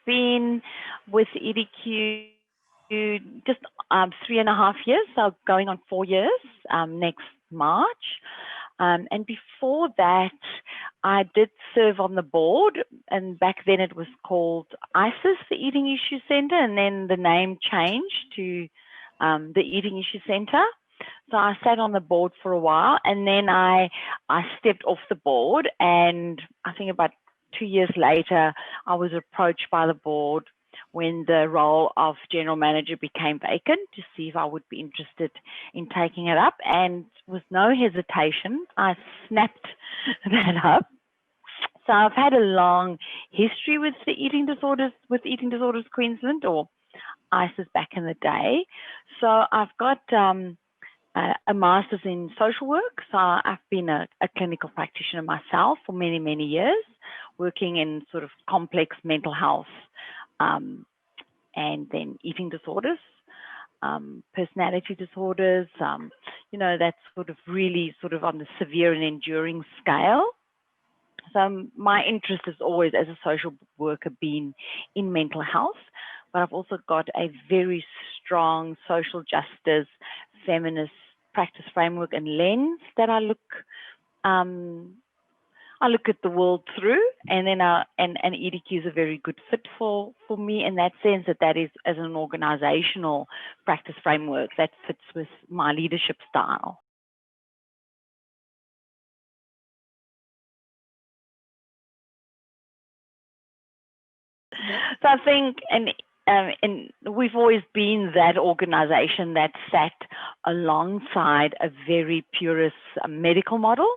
been with EDQ just 3.5 years, so going on 4 years next March. And before that, I did serve on the board, and back then it was called ISIS, the Eating Issue Centre, and then the name changed to the Eating Issue Centre. So I sat on the board for a while, and then I stepped off the board, and I think about 2 years later, I was approached by the board when the role of general manager became vacant to see if I would be interested in taking it up, and with no hesitation, I snapped that up. So I've had a long history with the Eating Disorders Queensland, or ISIS back in the day. So I've got a master's in social work. So I've been a clinical practitioner myself for many, many years, working in sort of complex mental health and then eating disorders, personality disorders, you know, that's sort of really sort of on the severe and enduring scale. So my interest has always, as a social worker, been in mental health, but I've also got a very strong social justice, feminist practice framework and lens that I look at the world through, and then and EDQ is a very good fit for me in that sense, that is as an organizational practice framework that fits with my leadership style. So I think, and we've always been that organization that sat alongside a very purist medical model.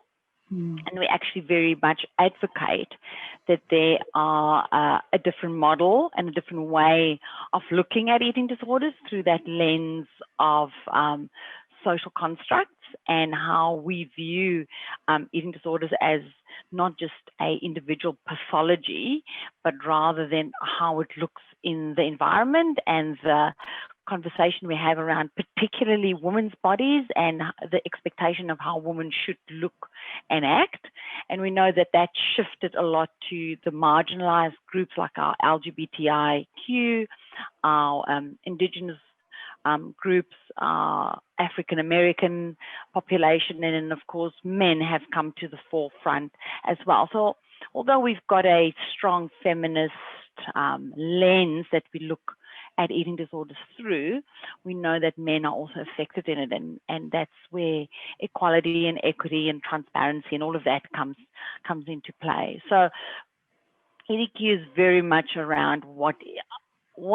And we actually very much advocate that there are a different model and a different way of looking at eating disorders through that lens of social constructs, and how we view eating disorders as not just an individual pathology, but rather than how it looks in the environment and the conversation we have around particularly women's bodies and the expectation of how women should look and act. And we know that that shifted a lot to the marginalized groups like our LGBTIQ, our Indigenous groups, African American population, and then of course men have come to the forefront as well. So although we've got a strong feminist lens that we look at eating disorders through, we know that men are also affected in it, and that's where equality and equity and transparency and all of that comes into play. So EDQ is very much around what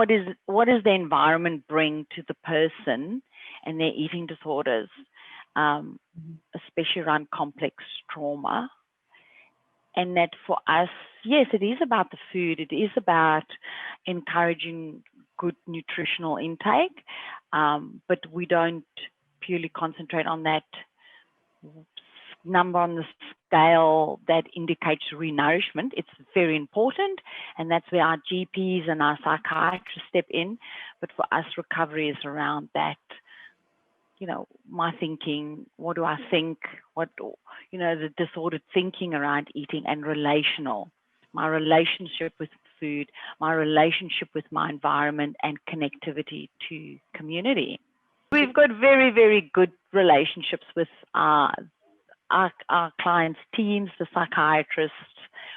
does the environment bring to the person and their eating disorders, especially around complex trauma. And that for us, yes, it is about the food. It is about encouraging good nutritional intake, but we don't purely concentrate on that number on the scale that indicates renourishment. It's very important, and that's where our GPs and our psychiatrists step in. But for us, recovery is around that, you know, my thinking, what do I think, what, you know, the disordered thinking around eating, and relational, my relationship with food, my relationship with my environment, and connectivity to community. We've got very, very good relationships with our clients' teams, the psychiatrists,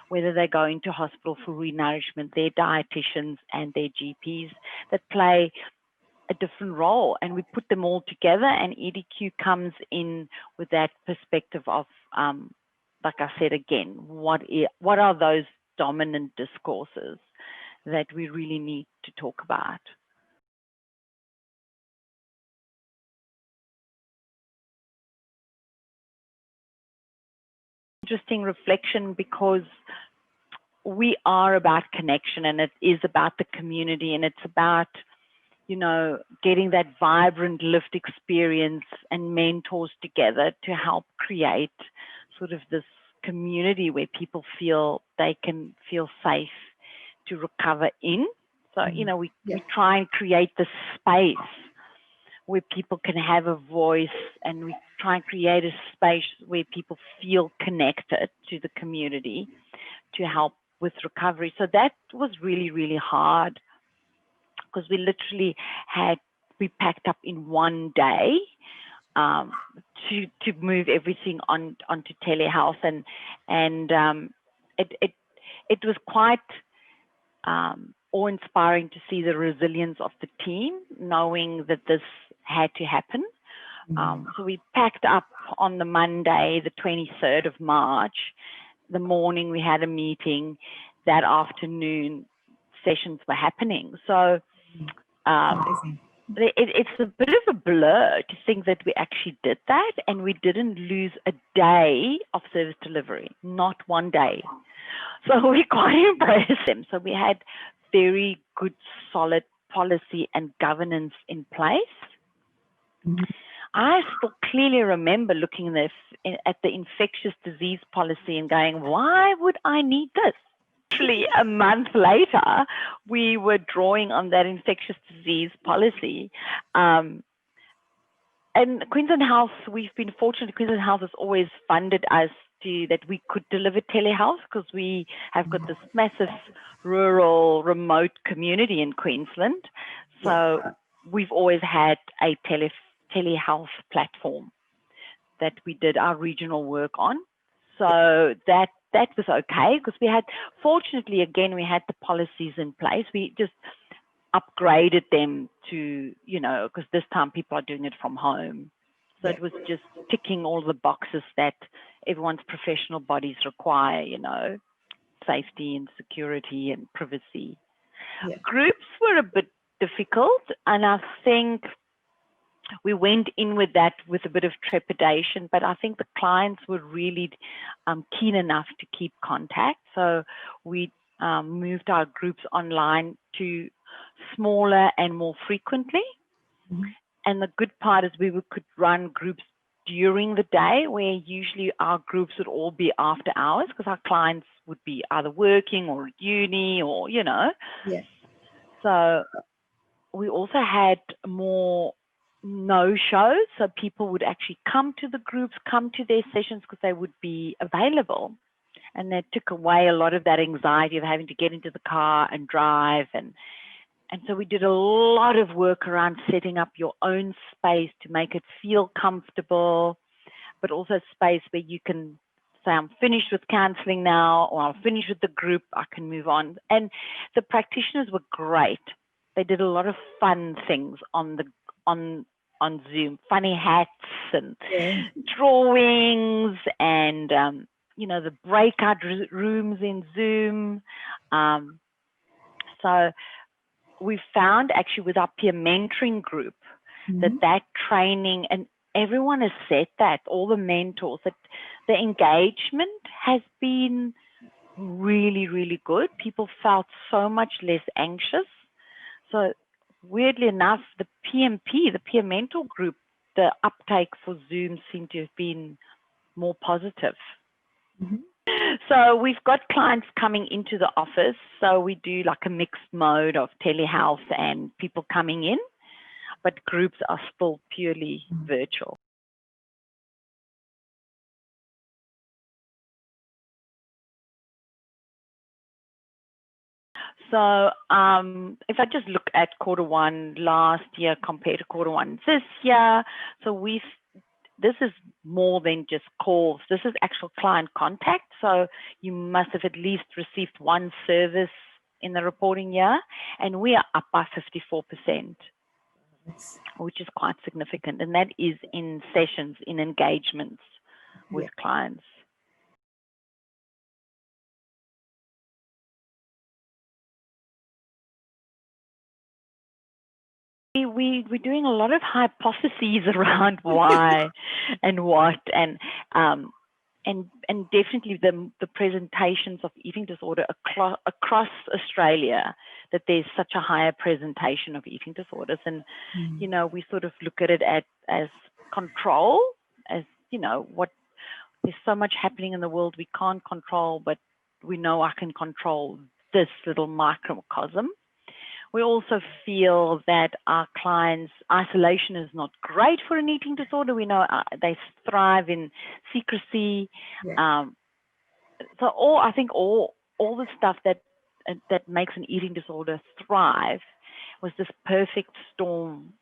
whether they go into hospital for renourishment, their dietitians and their GPs that play a different role, and we put them all together, and EDQ comes in with that perspective of, like I said again, what are those dominant discourses that we really need to talk about. Interesting reflection, because we are about connection, and it is about the community, and it's about, you know, getting that vibrant lived experience and mentors together to help create sort of this community where people feel they can feel safe to recover in. So, you know, we try and create this space where people can have a voice, and we try and create a space where people feel connected to the community to help with recovery. So that was really, really hard, because we literally we packed up in one day to move everything onto telehealth, and it was quite awe-inspiring to see the resilience of the team, knowing that this had to happen. So we packed up on the Monday, the 23rd of March. The morning we had a meeting. That afternoon, sessions were happening. So it's a bit of a blur to think that we actually did that, and we didn't lose a day of service delivery, not one day. So we quite impressed them. So we had very good, solid policy and governance in place. I still clearly remember looking at the infectious disease policy and going, why would I need this? Actually, a month later, we were drawing on that infectious disease policy. And Queensland Health, we've been fortunate. Queensland Health has always funded us that we could deliver telehealth, because we have got this massive rural remote community in Queensland. So we've always had a telehealth platform that we did our regional work on. So that was okay, because fortunately, again, we had the policies in place. We just upgraded them to, because this time people are doing it from home. So it was just ticking all the boxes that everyone's professional bodies require, safety and security and privacy. Groups were a bit difficult, and I think we went in with that with a bit of trepidation, but I think the clients were really keen enough to keep contact. So we moved our groups online to smaller and more frequently. And the good part is we could run groups during the day, where usually our groups would all be after hours, because our clients would be either working or at uni or, So we also had more no-shows, so people would actually come to the groups, come to their sessions, because they would be available. And that took away a lot of that anxiety of having to get into the car and drive. And so we did a lot of work around setting up your own space to make it feel comfortable, but also a space where you can say, I'm finished with counseling now, or I'm finished with the group, I can move on. And the practitioners were great. They did a lot of fun things on Zoom, funny hats and drawings, and the breakout rooms in Zoom. So we found actually with our peer mentoring group that training, and everyone has said that, all the mentors, that the engagement has been really, really good. People felt so much less anxious. So weirdly enough, the PMP, the peer mentor group, the uptake for Zoom seemed to have been more positive. So we've got clients coming into the office. So we do like a mixed mode of telehealth and people coming in, but groups are still purely virtual. So if I just look at Q1 last year compared to Q1 this year, so this is more than just calls. This is actual client contact. So you must have at least received one service in the reporting year, and we are up by 54%, which is quite significant. And that is in sessions, in engagements with clients. We're doing a lot of hypotheses around why and what, and definitely the presentations of eating disorder across Australia, that there's such a higher presentation of eating disorders. And, we sort of look at it as control, as, there's so much happening in the world we can't control, but we know I can control this little microcosm. We also feel that our clients' isolation is not great for an eating disorder. We know they thrive in secrecy. So I think all all the stuff that makes an eating disorder thrive was this perfect storm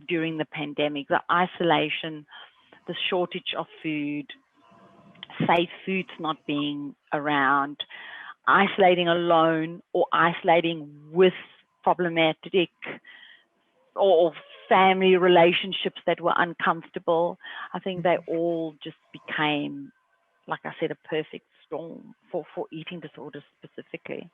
during the pandemic. The isolation, the shortage of food, safe foods not being around, isolating alone or isolating with problematic or family relationships that were uncomfortable. I think they all just became, like I said, a perfect storm for eating disorders specifically.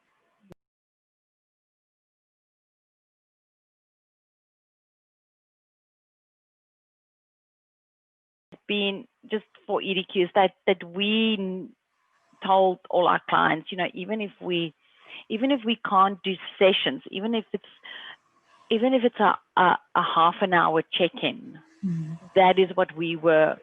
Been just for EDQs that we told all our clients, you know, even if we can't do sessions, even if it's a half an hour check-in, that is what we were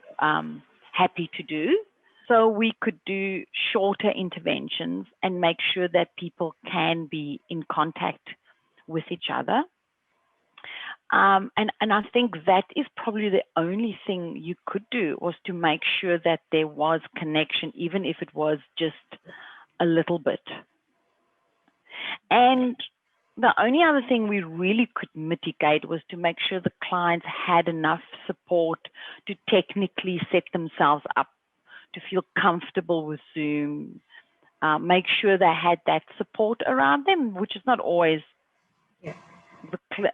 happy to do. So we could do shorter interventions and make sure that people can be in contact with each other. And I think that is probably the only thing you could do, was to make sure that there was connection, even if it was just a little bit. And the only other thing we really could mitigate was to make sure the clients had enough support to technically set themselves up, to feel comfortable with Zoom, make sure they had that support around them, which is not always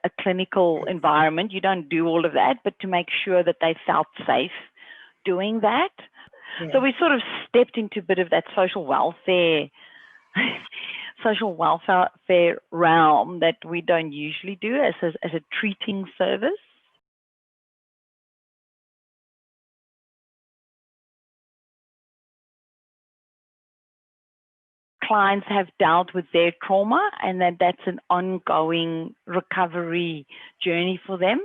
a clinical environment. You don't do all of that, but to make sure that they felt safe doing that. So we sort of stepped into a bit of that social welfare realm that we don't usually do as a treating service. Clients have dealt with their trauma, and that's an ongoing recovery journey for them.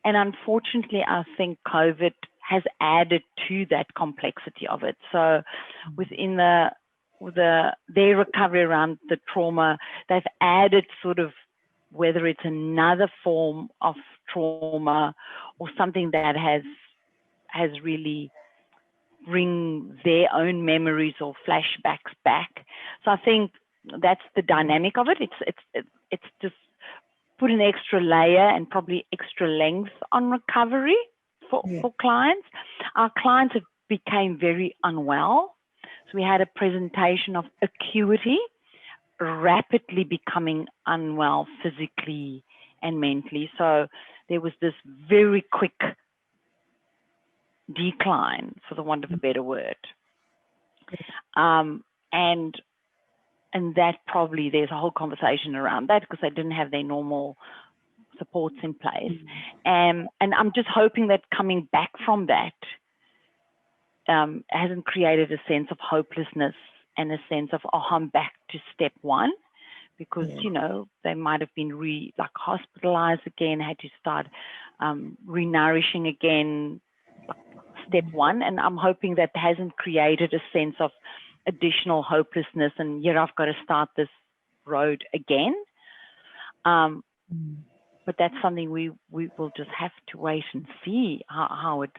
And unfortunately, I think COVID has added to that complexity of it. So within their recovery around the trauma, they've added sort of, whether it's another form of trauma or something that has really bring their own memories or flashbacks back. So I think that's the dynamic of it. It's just put an extra layer and probably extra length on recovery for clients. Our clients have became very unwell. So we had a presentation of acuity, rapidly becoming unwell physically and mentally. So there was this very quick decline, for the want of a better word. And that probably, there's a whole conversation around that, because they didn't have their normal supports in place. And I'm just hoping that coming back from that hasn't created a sense of hopelessness and a sense of, oh, I'm back to step one, because, you know, they might have been hospitalized again, had to start re-nourishing again, step one. And I'm hoping that hasn't created a sense of additional hopelessness and, yeah, I've got to start this road again. But that's something we will just have to wait and see how it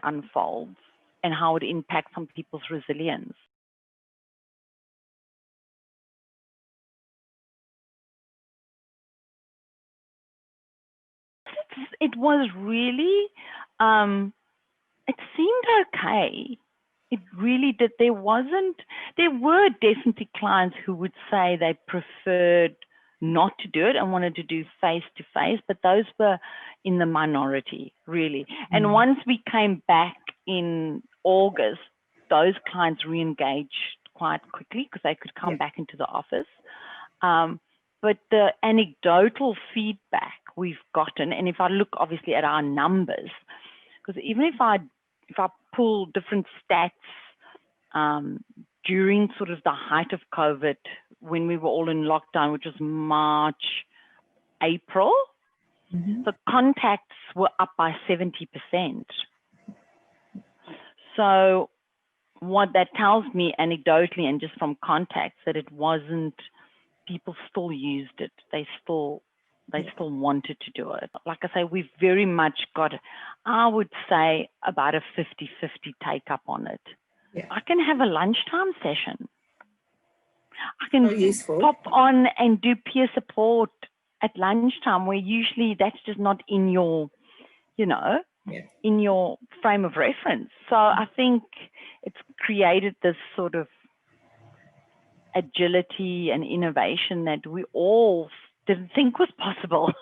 unfolds and how it impacts on people's resilience. It was really, it seemed okay. It really did. There were definitely clients who would say they preferred not to do it and wanted to do face-to-face, but those were in the minority, really. And once we came back in August, those clients re-engaged quite quickly because they could come back into the office. But the anecdotal feedback we've gotten, and if I look obviously at our numbers, because even if I pull different stats during sort of the height of COVID, when we were all in lockdown, which was March, April, the contacts were up by 70%. So what that tells me anecdotally and just from contacts, that it wasn't, people still used it. They still wanted to do it. Like I say, we've very much got, I would say, about a 50-50 take up on it. I can have a lunchtime session. I can useful. pop on and do peer support at lunchtime, where usually that's just not in your, you know, in your frame of reference. So I think it's created this sort of agility and innovation that we all didn't think was possible.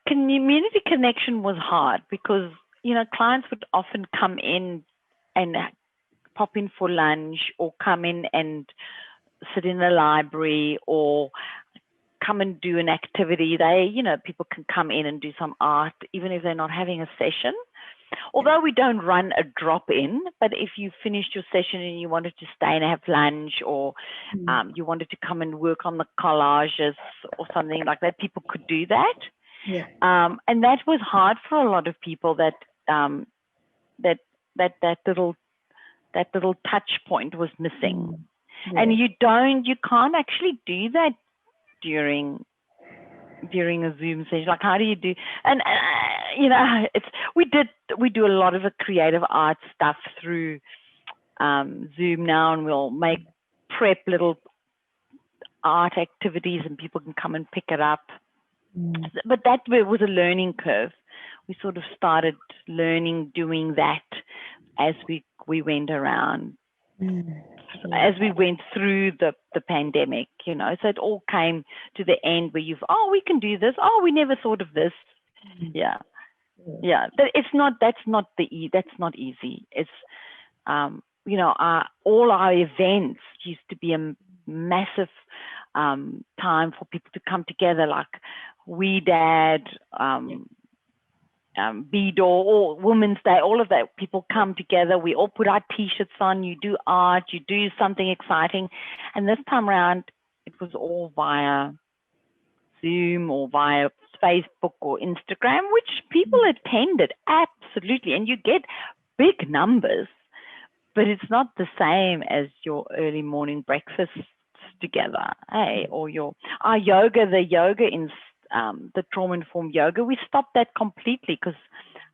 Community connection was hard because, you know, clients would often come in and pop in for lunch, or come in and sit in the library, or come and do an activity. They, you know, people can come in and do some art, even if they're not having a session. Although we don't run a drop-in, but if you finished your session and you wanted to stay and have lunch, or you wanted to come and work on the collages or something like that, people could do that. Yeah. And that was hard for a lot of people, that that little touch point was missing. Yeah. And you can't actually do that during a Zoom session. Like, how do you do? And you know, we do a lot of the creative art stuff through Zoom now, and we'll make prep little art activities, and people can come and pick it up. But that was a learning curve. We sort of started learning, doing that as we went around, as we went through the pandemic, you know. So it all came to the end where we can do this. Oh, we never thought of this. Yeah. But that's not easy. It's, you know, all our events used to be a massive time for people to come together, like WEDAD, BIEDAW, or Women's Day, all of that. People come together, we all put our t-shirts on, you do art, you do something exciting. And this time around, it was all via Zoom or via Facebook or Instagram, which people attended, absolutely. And you get big numbers, but it's not the same as your early morning breakfasts together, or our yoga, the trauma-informed yoga. We stopped that completely, because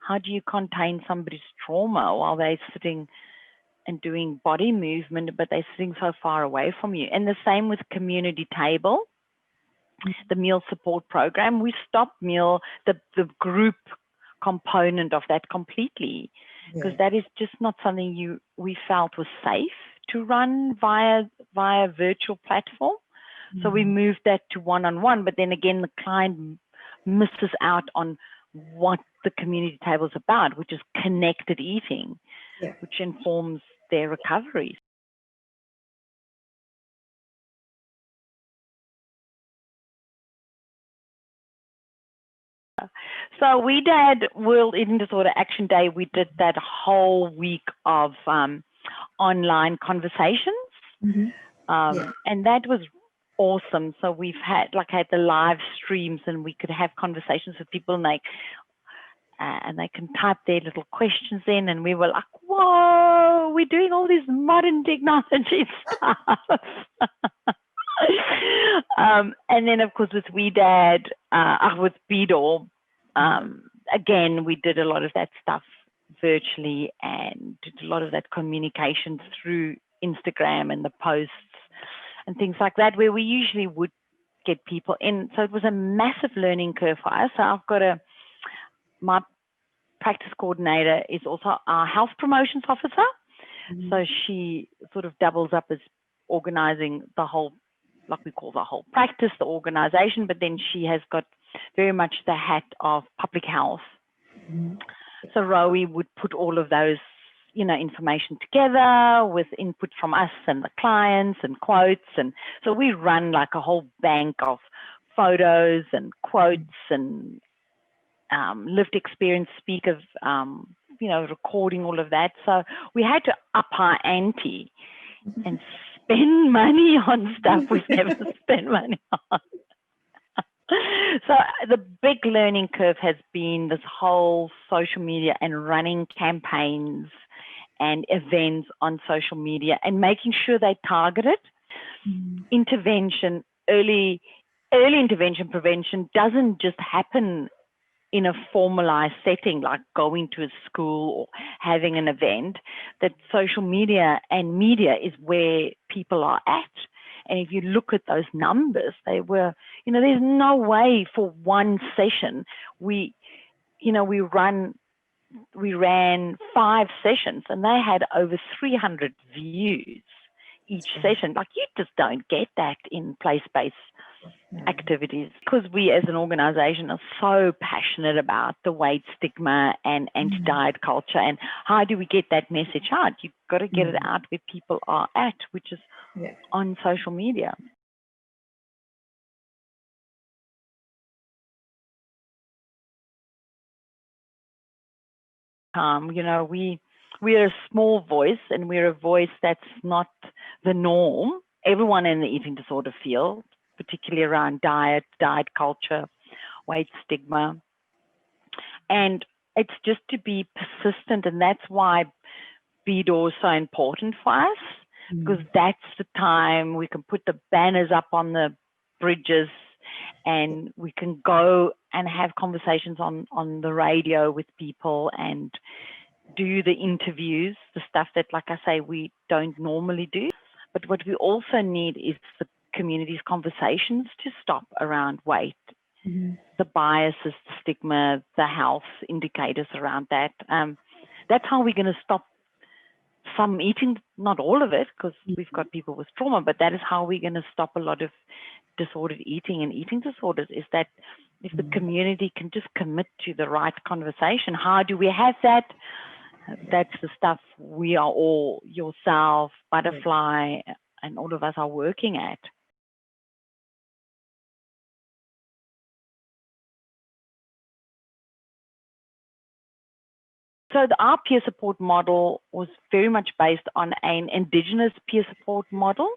how do you contain somebody's trauma while they're sitting and doing body movement, but they're sitting so far away from you? And the same with community table, the meal support program. We stopped the group component of that completely, because that is just not something we felt was safe to run via virtual platform. So we moved that to one-on-one, but then again, the client misses out on what the community table is about, which is connected eating, which informs their recovery. So WEDAD, World Eating Disorder Action Day, we did that whole week of online conversations. And that was awesome. So we've had the live streams, and we could have conversations with people, and they can type their little questions in, and we were like, whoa, we're doing all this modern technology stuff. And then, of course, with WEDAD, with BIEDAW, again, we did a lot of that stuff virtually, and did a lot of that communication through Instagram and the posts and things like that, where we usually would get people in. So it was a massive learning curve for us. So I've got my practice coordinator is also our health promotions officer. So she sort of doubles up as organizing the whole, like we call the whole practice, the organization, but then she has got very much the hat of public health. So Rowie would put all of those, you know, information together with input from us and the clients and quotes. And so we run like a whole bank of photos and quotes and lived experience speakers, you know, recording all of that. So we had to up our ante and spend money on stuff we've never spent money on. So the big learning curve has been this whole social media and running campaigns and events on social media, and making sure they targeted intervention. Early intervention prevention doesn't just happen in a formalized setting, like going to a school or having an event, that social media and media is where people are at. And if you look at those numbers, they were, there's no way for one session. We ran 5 sessions and they had over 300 views each session. Like, you just don't get that in place-based activities, because we as an organization are so passionate about the weight stigma and anti-diet culture, and how do we get that message out? You've got to get it out where people are at, which is on social media. We're a small voice, and we're a voice that's not the norm. Everyone in the eating disorder field, particularly around diet culture, weight stigma. And it's just to be persistent, and that's why BIEDAW is so important for us, because that's the time we can put the banners up on the bridges, and we can go and have conversations on the radio with people and do the interviews, the stuff that, like I say, we don't normally do. But what we also need is the community's conversations to stop around weight, the biases, the stigma, the health indicators around that. That's how we're going to stop some eating, not all of it, because we've got people with trauma, but that is how we're going to stop a lot of disordered eating and eating disorders, is that if the community can just commit to the right conversation. How do we have that? That's the stuff we are all, yourself, Butterfly, and all of us are working at. So our peer support model was very much based on an Indigenous peer support model.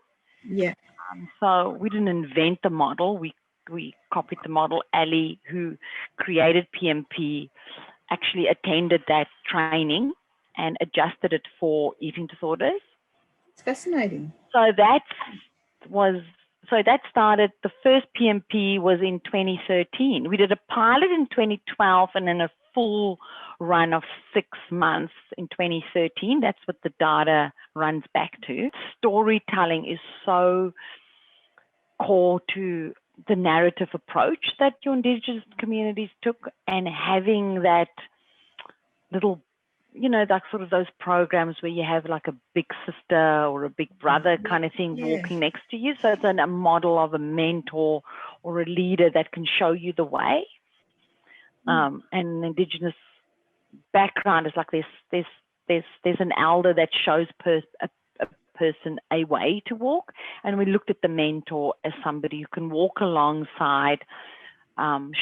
Yeah. So we didn't invent the model. We copied the model. Ali, who created PMP, actually attended that training and adjusted it for eating disorders. It's fascinating. So that started, the first PMP was in 2013. We did a pilot in 2012 and then a full run of 6 months in 2013. That's what the data runs back to. Storytelling is so core to the narrative approach that your Indigenous communities took, and having that little, like sort of those programs where you have like a big sister or a big brother kind of thing walking next to you. So it's a model of a mentor or a leader that can show you the way. And Indigenous background is like there's an elder that shows a person a way to walk, and we looked at the mentor as somebody who can walk alongside,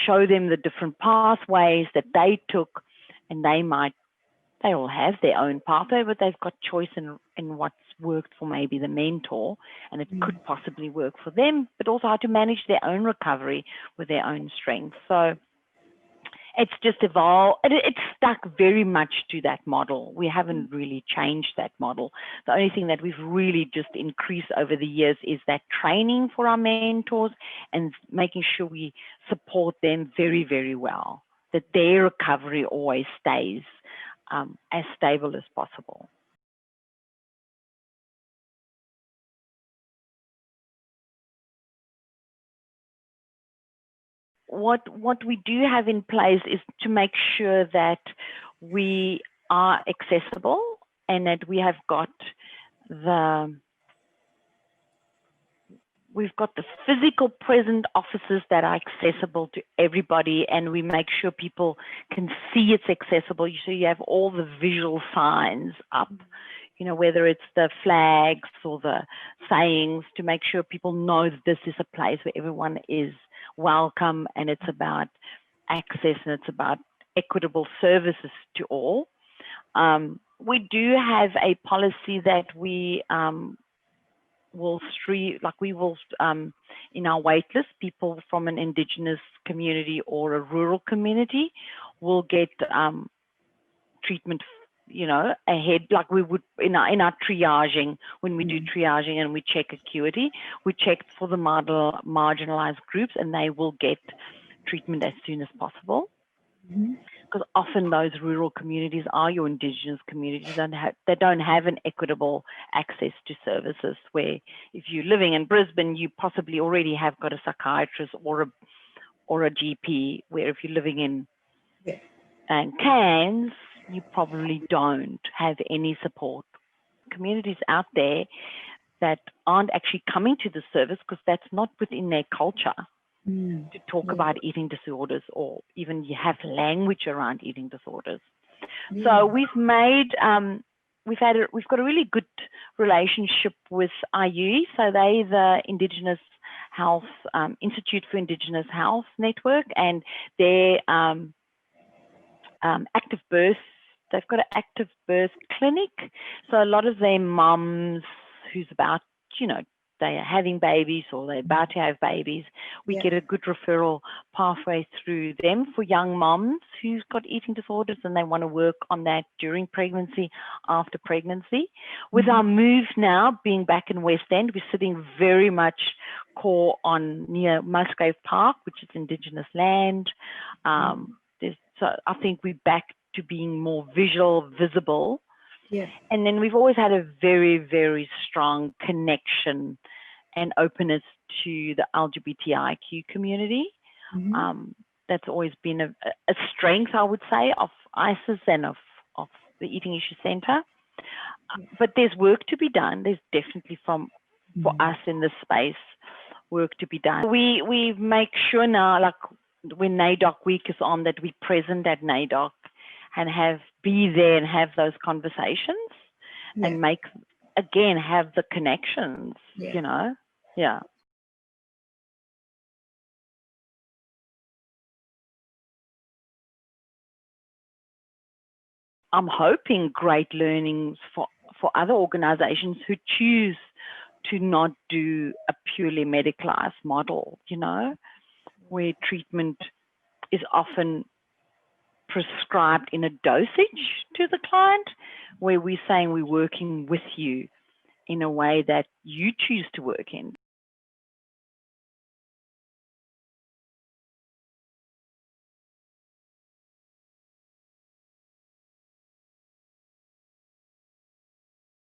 show them the different pathways that they took, and they all have their own pathway, but they've got choice in what's worked for maybe the mentor, and it could possibly work for them, but also how to manage their own recovery with their own strength. So it's just evolved. It's stuck very much to that model. We haven't really changed that model. The only thing that we've really just increased over the years is that training for our mentors and making sure we support them very, very well, that their recovery always stays as stable as possible. What we do have in place is to make sure that we are accessible and that we have got we've got the physical present offices that are accessible to everybody, and we make sure people can see it's accessible. So you have all the visual signs up, whether it's the flags or the sayings, to make sure people know that this is a place where everyone is welcome, and it's about access, and it's about equitable services to all. We do have a policy that we will in our waitlist, people from an Indigenous community or a rural community will get treatment, ahead, like we would in our triaging. When we do triaging and we check acuity, we check for the marginalized groups, and they will get treatment as soon as possible. Because often those rural communities are your Indigenous communities, and they don't have an equitable access to services, where if you're living in Brisbane, you possibly already have got a psychiatrist or a GP, where if you're living in Cairns, you probably don't have any support. Communities out there that aren't actually coming to the service because that's not within their culture. To talk about eating disorders, or even you have language around eating disorders. So we've made, we've got a really good relationship with IU. So they the Indigenous Health Institute for Indigenous Health Network, and their active birth. They've got an active birth clinic. So a lot of their mums who's about, you know, they are having babies or they're about to have babies, we get a good referral pathway through them for young moms who've got eating disorders and they want to work on that during pregnancy, after pregnancy. With our move now being back in West End, we're sitting very much core on near Musgrave Park, which is Indigenous land. So I think we're back to being more visible. And then we've always had a very, very strong connection and openness to the LGBTIQ community. That's always been a strength, I would say, of ISIS and of the Eating Issue Centre. But there's work to be done. There's definitely for us in this space, work to be done. We make sure now, like when NAIDOC week is on, that we present at NAIDOC and be there and have those conversations and have the connections, you know. I'm hoping great learnings for other organizations who choose to not do a purely medicalized model, you know, where treatment is often prescribed in a dosage to the client, where we're saying we're working with you in a way that you choose to work in.